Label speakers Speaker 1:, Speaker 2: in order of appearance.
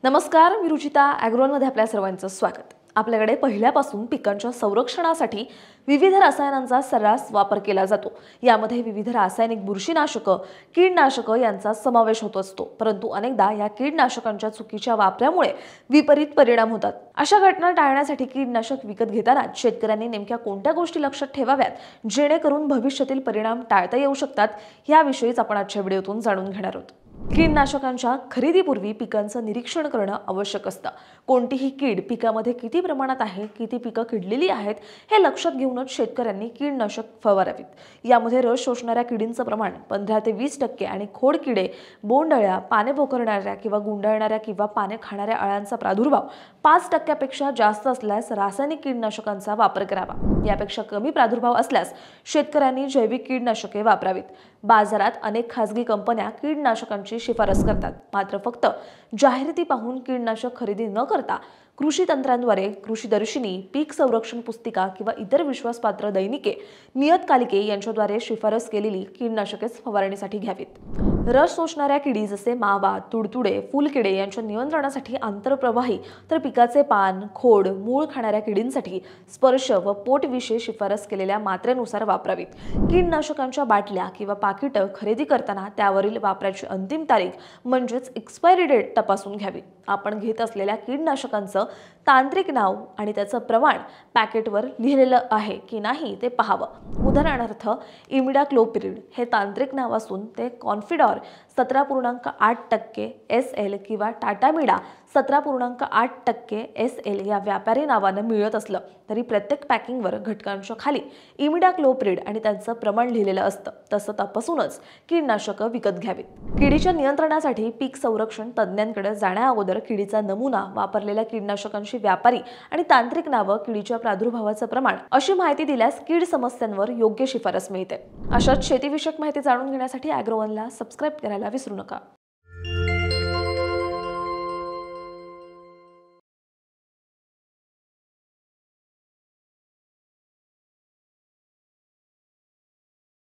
Speaker 1: नमस्कार, मी रुचिता ॲग्रोनमध्ये आपल्या सर्वांचं स्वागत। आपल्याकडे पहिल्यापासून पिकांच्या संरक्षणासाठी विविध रसायनांचा सर्रास वापर केला जातो। यामध्ये विविध रासायनिक बुरशीनाशके, कीडनाशके यांचा समावेश होत असतो। परंतु अनेकदा या कीडनाशकांच्या चुकीच्या वापरामुळे विपरीत परिणाम होतात। अशा घटना टाळण्यासाठी कीडनाशक विकत घेताना शेतकऱ्यांनी नेमक्या कोणत्या गोष्टी लक्षात ठेवाव्यात जेणेकरून भविष्यातील परिणाम टाळता येऊ शकतात, याविषयीच आपण आजच्या व्हिडिओतून जाणून घेणार आहोत। कीडनाशकांच्या खरेदीपूर्वी पिकांचं निरीक्षण करणं आवश्यक असतं। कोणतीही कीड पिकामध्ये किती प्रमाणात आहे, किती पिकं किडलेली आहेत हे लक्षात घेऊनच शेतकऱ्यांनी कीडनाशक फवारावीत। यामध्ये रस शोषणाऱ्या किडींचं प्रमाण 15 ते 20% आणि खोड किडे, बोंडअळ्या, पाने पोखरणाऱ्या किंवा गुंडाळणाऱ्या किंवा पाने खाणाऱ्या अळ्यांचा प्रादुर्भाव 5% पेक्षा जास्त असल्यास रासायनिक कीडनाशकांचा वापर करावा। यापेक्षा कमी प्रादुर्भाव असल्यास शेतकऱ्यांनी जैविक कीडनाशके वापरावीत। बाजारात अनेक खासगी कंपन्या कीडनाशकांची शिफारस करतात, मात्र फक्त जाहिराती पाहून कीडनाशक खरेदी न करता कृषी तंत्रांद्वारे कृषीदर्शिनी, पीक संरक्षण पुस्तिका किंवा इतर विश्वासपात्र दैनिके, नियतकालिके यांच्याद्वारे शिफारस केलेली कीडनाशकेच फवारणीसाठी घ्यावीत। रस शोषणाऱ्या किडी जसे मावा, तुडतुडे, फुलकिडे यांच्या नियंत्रणासाठी आंतरप्रवाही, तर पिकाचे पान, खोड, मूळ खाणाऱ्या किडींसाठी स्पर्श व पोटविषयी शिफारस केलेल्या मात्रेनुसार वापरावीत। कीडनाशकांच्या बाटल्या किंवा पाकिटं खरेदी करताना त्यावरील वापराची अंतिम तारीख म्हणजेच एक्सपायरी डेट तपासून घ्यावी। आपण घेत असलेल्या कीडनाशकांचं तांत्रिक नाव आणि त्याचं प्रमाण पॅकेटवर लिहिलेलं आहे की नाही ते पाहावं। उदाहरणार्थ इमिडाक्लोप्रिड हे तांत्रिक नाव असून ते कॉन्फिडॉर 17.8% SL किंवा टाटामिडा 17.8% SL या व्यापारी नावानं मिळत असलं तरी प्रत्येक पॅकिंगवर घटकांच्या खाली इमिडाक्लोप्रिड आणि त्यांचं प्रमाण लिहिलेलं असतं। तसं तपासूनच कीडनाशकं विकत घ्यावीत। किडीच्या नियंत्रणासाठी पीक संरक्षण तज्ज्ञांकडे जाण्याअगोदर किडीचा नमुना, वापरलेल्या कीडनाशकांची व्यापारी आणि तांत्रिक नावं, किडीच्या प्रादुर्भावाचं प्रमाण अशी माहिती दिल्यास कीड समस्यांवर योग्य शिफारस मिळते। अशाच शेतीविषयक माहिती जाणून घेण्यासाठी ॲग्रोवनला सबस्क्राइब करायला विसरू नका।